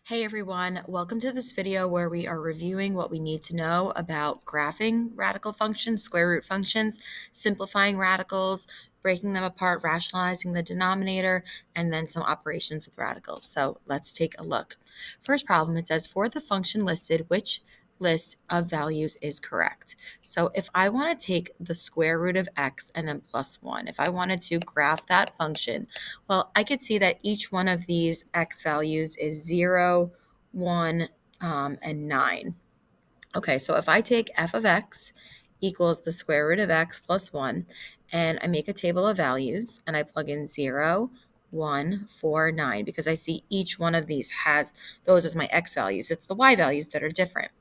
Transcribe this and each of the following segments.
Hey everyone, welcome to this video where we are reviewing what we need to know about graphing radical functions, square root functions, simplifying radicals, breaking them apart, rationalizing the denominator, and then some operations with radicals. So let's take a look. First problem, it says for the function listed, which list of values is correct? So if I want to take the square root of x and then plus 1, if I wanted to graph that function, well, I could see that each one of these x values is 0, 1, and 9. Okay, so if I take f of x equals the square root of x plus 1, and I make a table of values, and I plug in 0, 1, 4, 9, because I see each one of these has those as my x values. It's the y values that are different.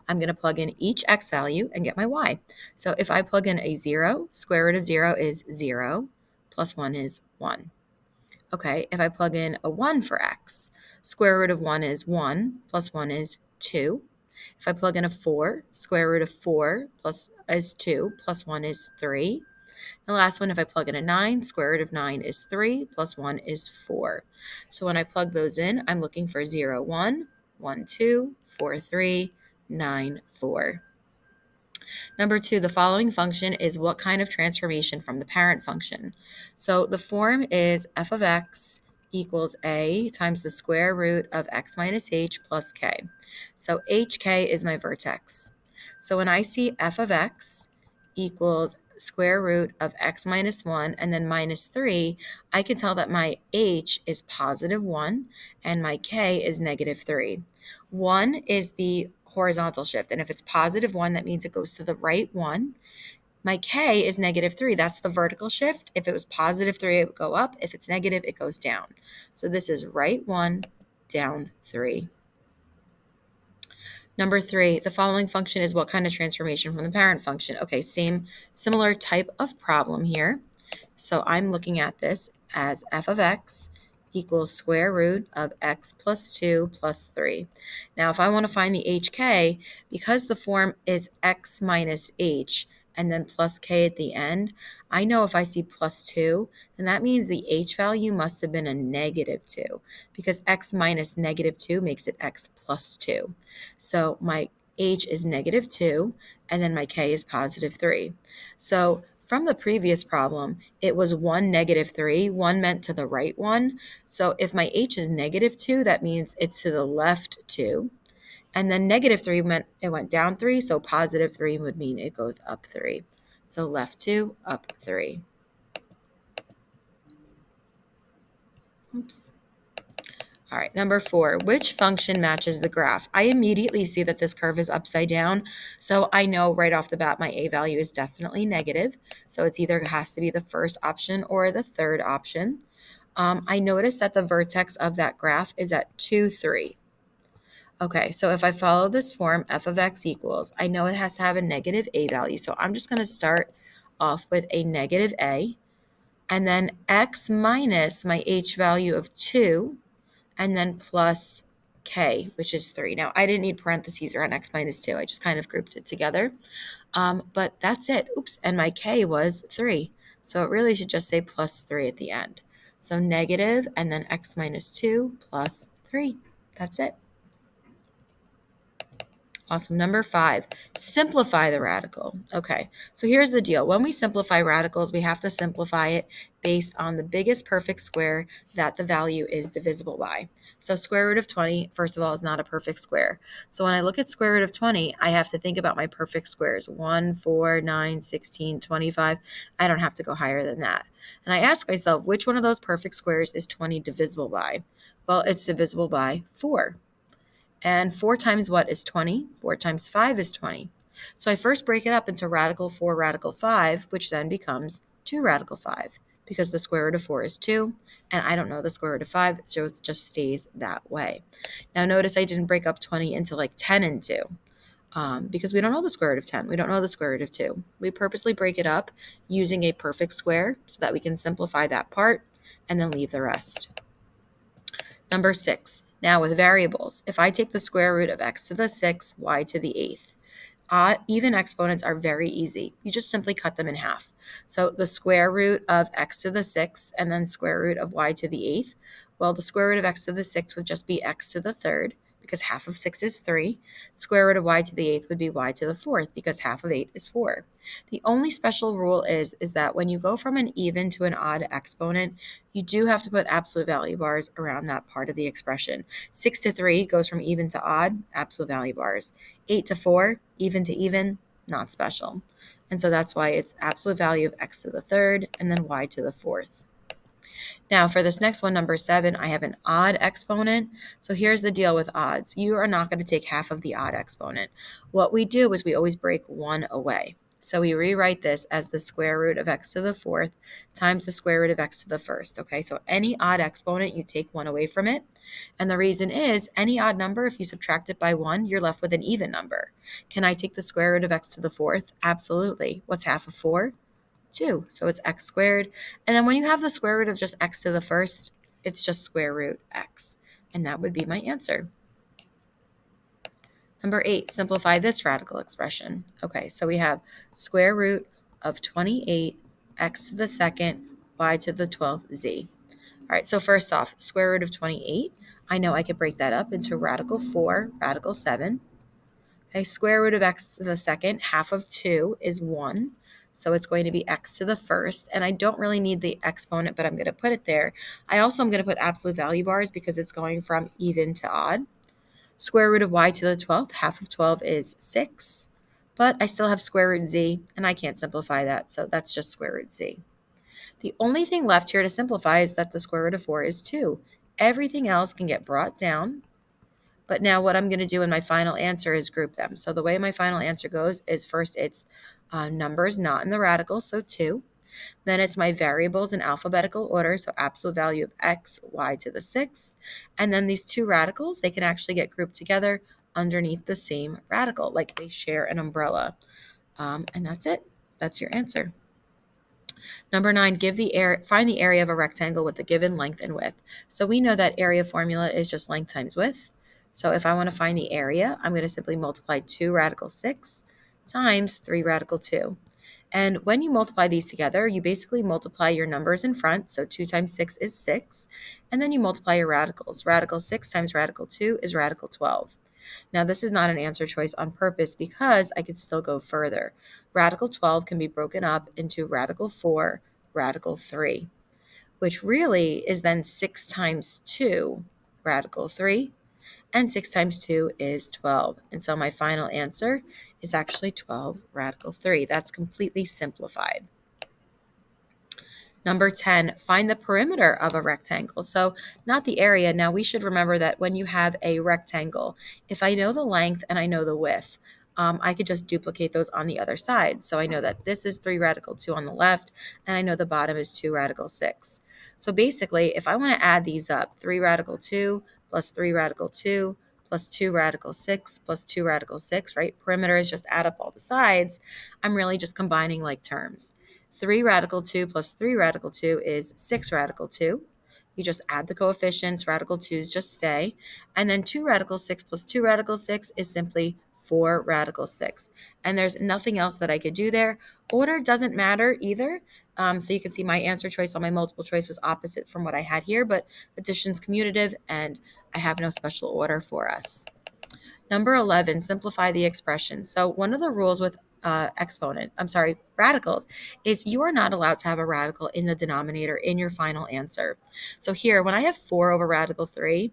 I'm going to plug in each x value and get my y. So if I plug in a 0, square root of 0 is 0, plus 1 is 1. Okay, if I plug in a 1 for x, square root of 1 is 1, plus 1 is 2. If I plug in a 4, square root of 4 is 2, plus 1 is 3. The last one, if I plug in a 9, square root of 9 is 3, plus 1 is 4. So when I plug those in, I'm looking for 0, 1, 1, 2, 4, 3, 9, 4. Number 2, the following function is what kind of transformation from the parent function? So the form is f of x equals a times the square root of x minus h plus k. So hk is my vertex. So when I see f of x equals square root of x minus 1 and then minus 3, I can tell that my h is positive 1 and my k is negative 3. 1 is the horizontal shift, and if it's positive 1, that means it goes to the right 1. My k is negative 3. That's the vertical shift. If it was positive 3, it would go up. If it's negative, it goes down. So this is right 1, down 3. Number 3, the following function is what kind of transformation from the parent function? Okay, similar type of problem here. So I'm looking at this as f of x equals square root of x plus 2 plus 3. Now, if I want to find the hk, because the form is x minus h and then plus k at the end, I know if I see plus 2, then that means the h value must have been a negative 2, because x minus negative 2 makes it x plus 2. So my h is negative 2, and then my k is positive 3. So from the previous problem, it was 1, negative 3. 1 meant to the right 1. So if my h is negative 2, that means it's to the left 2. And then negative 3 meant it went down 3. So positive 3 would mean it goes up 3. So left 2, up 3. Oops. All right, number 4, which function matches the graph? I immediately see that this curve is upside down, so I know right off the bat my a value is definitely negative, so it's either has to be the first option or the third option. I notice that the vertex of that graph is at 2, 3. Okay, so if I follow this form, f of x equals, I know it has to have a negative a value, so I'm just going to start off with a negative a, and then x minus my h value of 2, and then plus k, which is 3. Now, I didn't need parentheses around x minus 2. I just kind of grouped it together. But that's it. Oops, and my k was 3. So it really should just say plus 3 at the end. So negative and then x minus 2 plus 3. That's it. Awesome. Number 5, simplify the radical. Okay, so here's the deal. When we simplify radicals, we have to simplify it based on the biggest perfect square that the value is divisible by. So square root of 20, first of all, is not a perfect square. So when I look at square root of 20, I have to think about my perfect squares. 1, 4, 9, 16, 25. I don't have to go higher than that. And I ask myself, which one of those perfect squares is 20 divisible by? Well, it's divisible by 4. And 4 times what is 20? 4 times 5 is 20. So I first break it up into radical 4, radical 5, which then becomes 2 radical 5, because the square root of 4 is 2, and I don't know the square root of 5, so it just stays that way. Now notice I didn't break up 20 into like 10 and 2, because we don't know the square root of 10. We don't know the square root of 2. We purposely break it up using a perfect square so that we can simplify that part and then leave the rest. Number 6, now with variables, if I take the square root of x to the 6th, y to the 8th, even exponents are very easy. You just simply cut them in half. So the square root of x to the 6th and then square root of y to the 8th, Well, the square root of x to the 6th would just be x to the 3rd, because half of 6 is 3. Square root of y to the 8th would be y to the 4th, because half of 8 is 4. The only special rule is that when you go from an even to an odd exponent, you do have to put absolute value bars around that part of the expression. 6 to 3 goes from even to odd, absolute value bars. 8 to 4, even to even, not special. And so that's why it's absolute value of x to the 3rd and then y to the 4th. Now for this next one, number 7, I have an odd exponent. So here's the deal with odds. You are not going to take half of the odd exponent. What we do is we always break 1 away. So we rewrite this as the square root of x to the 4th times the square root of x to the 1st. Okay, so any odd exponent, you take 1 away from it. And the reason is any odd number, if you subtract it by 1, you're left with an even number. Can I take the square root of x to the 4th? Absolutely. What's half of 4? 2. So it's x squared. And then when you have the square root of just x to the 1st, it's just square root x. And that would be my answer. Number 8, simplify this radical expression. Okay, so we have square root of 28 x to the 2nd y to the 12th z. All right, so first off, square root of 28. I know I could break that up into radical 4, radical 7. Okay, square root of x to the 2nd, half of 2 is 1. So it's going to be x to the 1st. And I don't really need the exponent, but I'm going to put it there. I also am going to put absolute value bars because it's going from even to odd. Square root of y to the 12th, half of 12 is 6. But I still have square root z, and I can't simplify that. So that's just square root z. The only thing left here to simplify is that the square root of 4 is 2. Everything else can get brought down. But now what I'm going to do in my final answer is group them. So the way my final answer goes is first it's numbers not in the radical, so 2. Then it's my variables in alphabetical order, so absolute value of x, y to the 6th. And then these two radicals, they can actually get grouped together underneath the same radical, like they share an umbrella. And that's it. That's your answer. Number 9, find the area of a rectangle with the given length and width. So we know that area formula is just length times width. So if I want to find the area, I'm going to simply multiply 2 radical 6 times 3 radical 2. And when you multiply these together, you basically multiply your numbers in front. So 2 times 6 is 6. And then you multiply your radicals. Radical 6 times radical 2 is radical 12. Now, this is not an answer choice on purpose because I could still go further. Radical 12 can be broken up into radical 4, radical 3, which really is then 6 times 2, radical 3, and 6 times 2 is 12. And so my final answer is actually 12, radical 3. That's completely simplified. Number 10, find the perimeter of a rectangle. So not the area. Now we should remember that when you have a rectangle, if I know the length and I know the width, I could just duplicate those on the other side. So I know that this is 3 radical 2 on the left, and I know the bottom is 2 radical 6. So basically, if I want to add these up, 3 radical 2 plus 3 radical 2 plus 2 radical 6 plus 2 radical 6, right? Perimeter is just add up all the sides. I'm really just combining like terms. 3 radical 2 plus 3 radical 2 is 6 radical 2. You just add the coefficients, radical 2's just stay. And then 2 radical 6 plus 2 radical 6 is simply 4 radical 6. And there's nothing else that I could do there. Order doesn't matter either. So you can see my answer choice on my multiple choice was opposite from what I had here, but addition's commutative and I have no special order for us. Number 11, simplify the expression. So one of the rules with radicals is you are not allowed to have a radical in the denominator in your final answer. So here, when I have 4 over radical 3,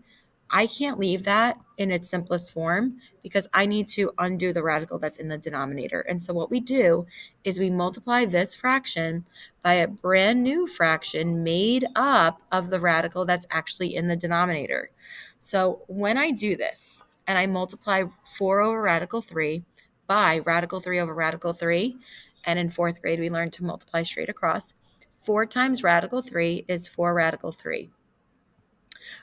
I can't leave that in its simplest form because I need to undo the radical that's in the denominator. And so what we do is we multiply this fraction by a brand new fraction made up of the radical that's actually in the denominator. So when I do this and I multiply 4 over radical 3 by radical 3 over radical 3, and in 4th grade we learned to multiply straight across, 4 times radical 3 is 4 radical 3.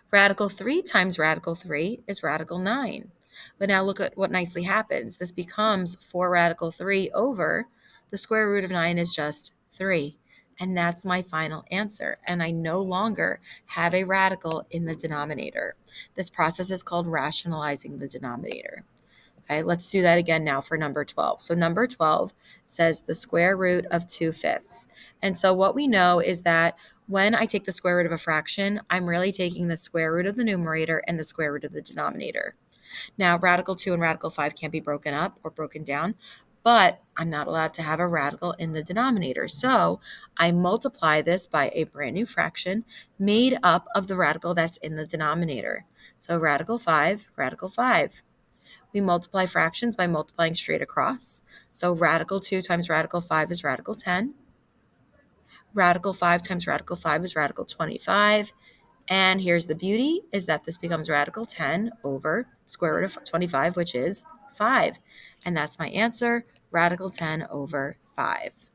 Radical 3 times radical 3 is radical 9. But now look at what nicely happens. This becomes 4 radical 3 over the square root of 9 is just 3. And that's my final answer. And I no longer have a radical in the denominator. This process is called rationalizing the denominator. Okay, let's do that again now for number 12. So number 12 says the square root of 2/5. And so what we know is that When I take the square root of a fraction, I'm really taking the square root of the numerator and the square root of the denominator. Now, radical 2 and radical 5 can't be broken up or broken down, but I'm not allowed to have a radical in the denominator. So I multiply this by a brand new fraction made up of the radical that's in the denominator. So radical 5, radical 5. We multiply fractions by multiplying straight across. So radical 2 times radical 5 is radical 10. Radical 5 times radical 5 is radical 25. And here's the beauty, is that this becomes radical 10 over square root of 25, which is 5. And that's my answer, radical 10 over 5.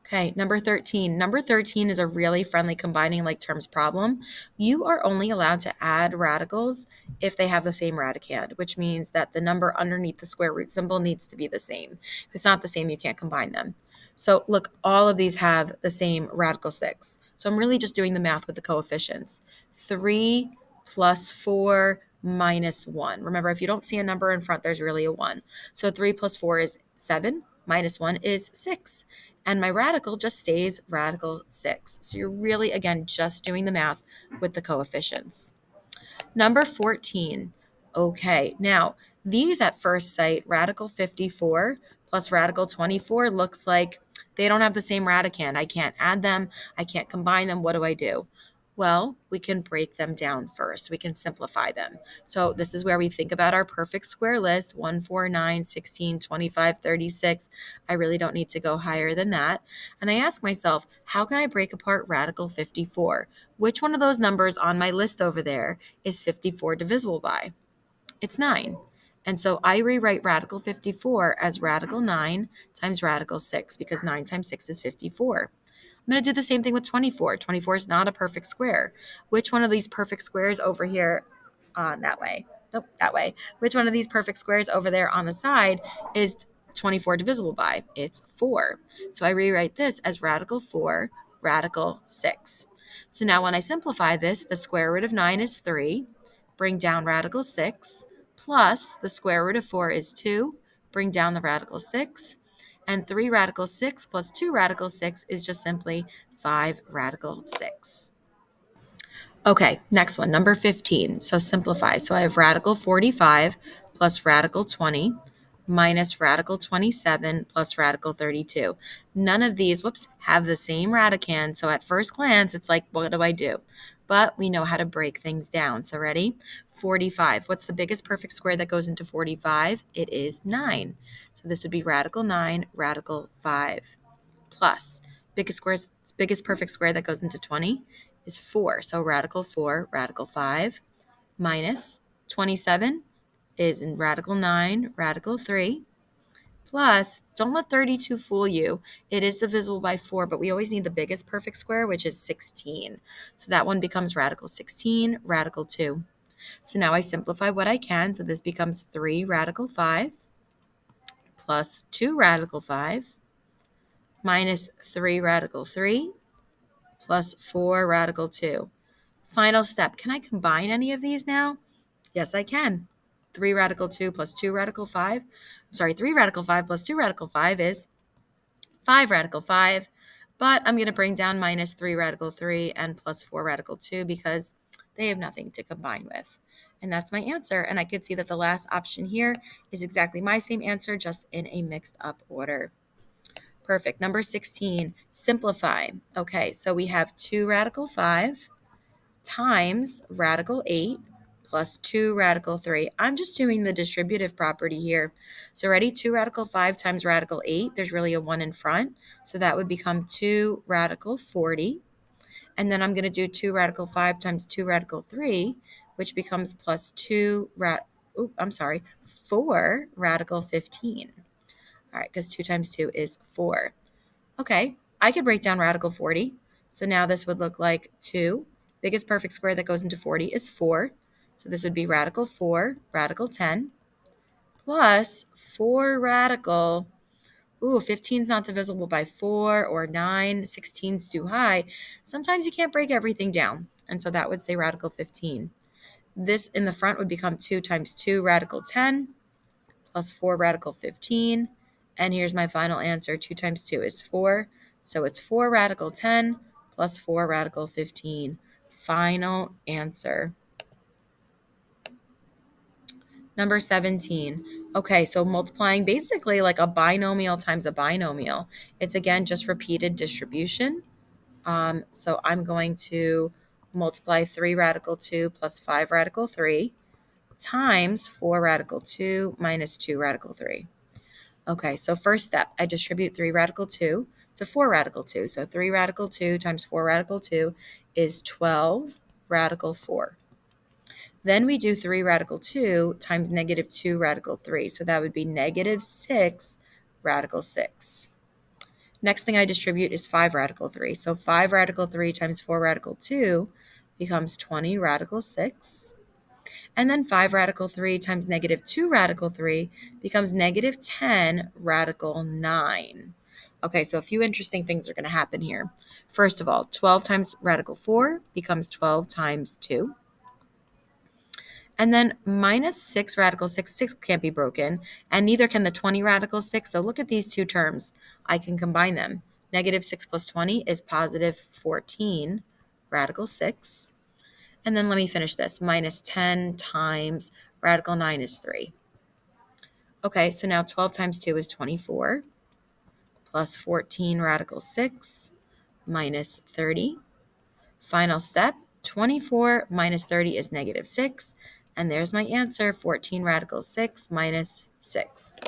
Okay, number 13. Number 13 is a really friendly combining like terms problem. You are only allowed to add radicals if they have the same radicand, which means that the number underneath the square root symbol needs to be the same. If it's not the same, you can't combine them. So look, all of these have the same radical 6. So I'm really just doing the math with the coefficients. 3 plus 4 minus 1. Remember, if you don't see a number in front, there's really a 1. So 3 plus 4 is 7, minus 1 is 6. And my radical just stays radical 6. So you're really, again, just doing the math with the coefficients. Number 14. Okay, now these at first sight, radical 54 plus radical 24 looks like they don't have the same radicand. I can't add them. I can't combine them. What do I do? Well, we can break them down first. We can simplify them. So this is where we think about our perfect square list, 1, 4, 9, 16, 25, 36. I really don't need to go higher than that. And I ask myself, how can I break apart radical 54? Which one of those numbers on my list over there is 54 divisible by? It's 9. And so I rewrite radical 54 as radical 9 times radical 6 because 9 times 6 is 54. I'm going to do the same thing with 24. 24 is not a perfect square. Which one of these perfect squares over here on that way? Nope, that way. Which one of these perfect squares over there on the side is 24 divisible by? It's 4. So I rewrite this as radical 4, radical 6. So now when I simplify this, the square root of 9 is 3. Bring down radical 6 plus the square root of 4 is 2. Bring down the radical 6. And 3 radical 6 plus 2 radical 6 is just simply 5 radical 6. Okay, next one, number 15. So simplify. So I have radical 45 plus radical 20 minus radical 27 plus radical 32. None of these, have the same radicand. So at first glance, it's like, what do I do? But we know how to break things down. So ready? 45. What's the biggest perfect square that goes into 45? It is 9. So this would be radical 9, radical 5 plus biggest perfect square that goes into 20 is 4. So radical 4, radical 5 minus 27 is in radical 9, radical 3 plus, don't let 32 fool you. It is divisible by 4, but we always need the biggest perfect square, which is 16. So that one becomes radical 16, radical 2. So now I simplify what I can. So this becomes 3 radical 5 plus 2 radical 5 minus 3 radical 3 plus 4 radical 2. Final step. Can I combine any of these now? Yes, I can. 3 radical 2 plus 2 radical 5. 3 radical 5 plus 2 radical 5 is 5 radical 5. But I'm going to bring down minus 3 radical 3 and plus 4 radical 2 because they have nothing to combine with. And that's my answer. And I could see that the last option here is exactly my same answer, just in a mixed up order. Perfect. Number 16, simplify. Okay, so we have 2 radical 5 times radical 8 plus 2 radical 3. I'm just doing the distributive property here. So ready? 2 radical 5 times radical 8. There's really a 1 in front. So that would become 2 radical 40. And then I'm going to do 2 radical 5 times 2 radical 3, which becomes plus 4 radical 15. All right, because 2 times 2 is 4. Okay, I could break down radical 40. So now this would look like 2. Biggest perfect square that goes into 40 is 4. So this would be radical 4, radical 10, plus 4 radical, 15 is not divisible by 4 or 9. 16 is too high. Sometimes you can't break everything down. And so that would say radical 15. This in the front would become 2 times 2, radical 10, plus 4 radical 15. And here's my final answer. 2 times 2 is 4. So it's 4 radical 10 plus 4 radical 15. Final answer. Number 17. Okay, so multiplying basically like a binomial times a binomial. It's again just repeated distribution. So I'm going to multiply 3 radical 2 plus 5 radical 3 times 4 radical 2 minus 2 radical 3. Okay, so first step, I distribute 3 radical 2 to 4 radical 2. So 3 radical 2 times 4 radical 2 is 12 radical 4. Then we do 3 radical 2 times negative 2 radical 3. So that would be negative 6 radical 6. Next thing I distribute is 5 radical 3. So 5 radical 3 times 4 radical 2 becomes 20 radical 6. And then 5 radical 3 times negative 2 radical 3 becomes negative 10 radical 9. Okay, so a few interesting things are going to happen here. First of all, 12 times radical 4 becomes 12 times 2. And then minus 6 radical 6, 6 can't be broken, and neither can the 20 radical 6. So look at these two terms. I can combine them. Negative 6 plus 20 is positive 14 radical 6. And then let me finish this. Minus 10 times radical 9 is 3. Okay, so now 12 times 2 is 24, plus 14 radical 6 minus 30. Final step, 24 minus 30 is negative 6. And there's my answer, 14 radical 6 minus 6.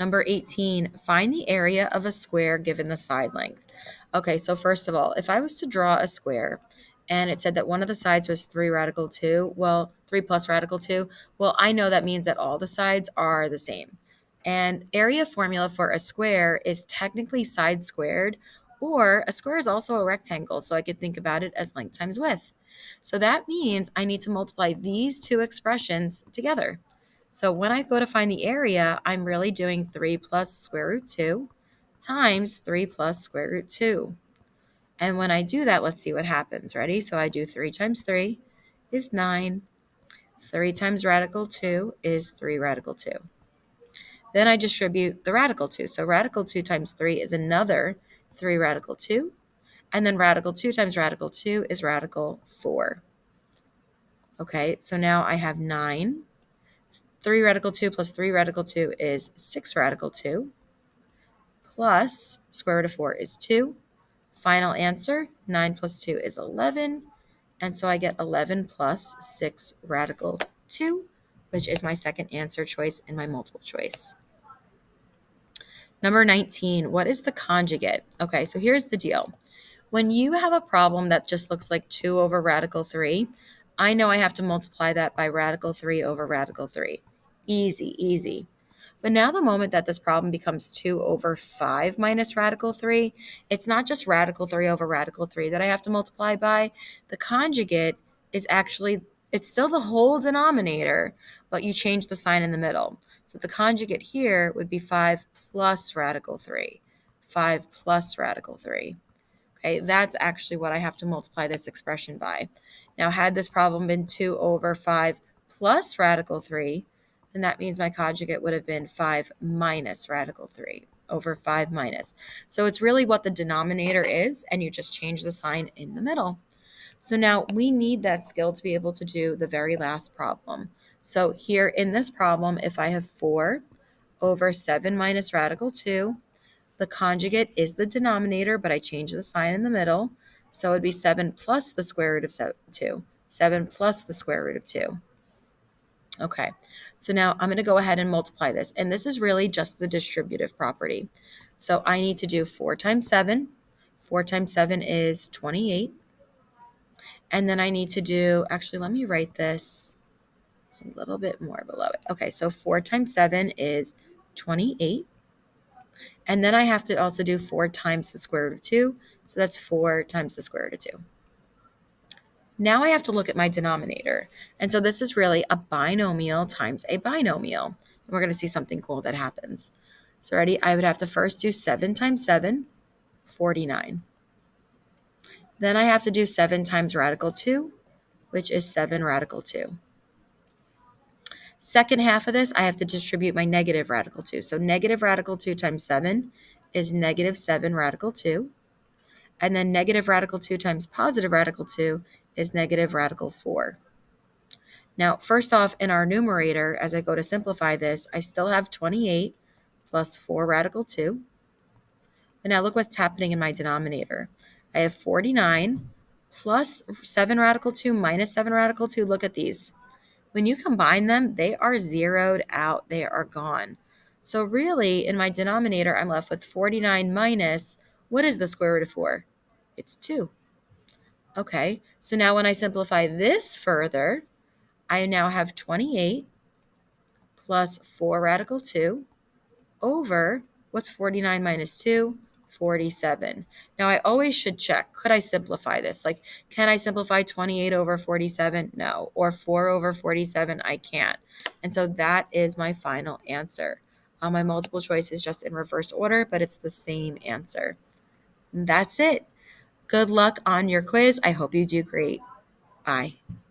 Number 18, find the area of a square given the side length. Okay, so first of all, if I was to draw a square and it said that one of the sides was 3 radical 2, well, 3 plus radical 2, well, I know that means that all the sides are the same. And area formula for a square is technically side squared, or a square is also a rectangle, so I could think about it as length times width. So that means I need to multiply these two expressions together. So when I go to find the area, I'm really doing 3 plus square root 2 times 3 plus square root 2. And when I do that, let's see what happens. Ready? So I do 3 times 3 is 9. 3 times radical 2 is 3 radical 2. Then I distribute the radical 2. So radical 2 times 3 is another 3 radical 2. And then radical 2 times radical 2 is radical 4. Okay, so now I have 9. 3 radical 2 plus 3 radical 2 is 6 radical 2, plus square root of 4 is 2. Final answer, 9 plus 2 is 11. And so I get 11 plus 6 radical 2, which is my second answer choice in my multiple choice. Number 19, what is the conjugate? Okay, so here's the deal. When you have a problem that just looks like 2 over radical 3, I know I have to multiply that by radical 3 over radical 3. Easy, easy. But now the moment that this problem becomes 2 over 5 minus radical 3, it's not just radical 3 over radical 3 that I have to multiply by. The conjugate is actually, it's still the whole denominator, but you change the sign in the middle. So the conjugate here would be 5 plus radical 3. 5 plus radical 3. Okay, that's actually what I have to multiply this expression by. Now, had this problem been 2 over 5 plus radical 3, then that means my conjugate would have been 5 minus radical 3 over 5 minus. So it's really what the denominator is, and you just change the sign in the middle. So now we need that skill to be able to do the very last problem. So here in this problem, if I have 4 over 7 minus radical 2, the conjugate is the denominator, but I change the sign in the middle. So it would be 7 plus the square root of 2. 7 plus the square root of 2. Okay, so now I'm going to go ahead and multiply this. And this is really just the distributive property. So I need to do 4 times 7. 4 times 7 is 28. And then I need to do, actually, let me write this a little bit more below it. Okay, so 4 times 7 is 28. And then I have to also do 4 times the square root of 2. So that's 4 times the square root of 2. Now I have to look at my denominator. And so this is really a binomial times a binomial. And we're going to see something cool that happens. So ready? I would have to first do 7 times 7, 49. Then I have to do 7 times radical 2, which is 7 radical 2. Second half of this, I have to distribute my negative radical 2. So negative radical 2 times 7 is negative 7 radical 2. And then negative radical 2 times positive radical 2 is negative radical 4. Now, first off, in our numerator, as I go to simplify this, I still have 28 plus 4 radical 2. And now look what's happening in my denominator. I have 49 plus 7 radical 2 minus 7 radical 2. Look at these. When you combine them, they are zeroed out. They are gone. So really, in my denominator, I'm left with 49 minus, what is the square root of 4? It's 2. Okay, so now when I simplify this further, I now have 28 plus 4 radical 2 over, what's 49 minus 2? 47. Now, I always should check, could I simplify this? Like, can I simplify 28 over 47? No. Or 4 over 47? I can't. And so that is my final answer. My multiple choice is just in reverse order, but it's the same answer. That's it. Good luck on your quiz. I hope you do great. Bye.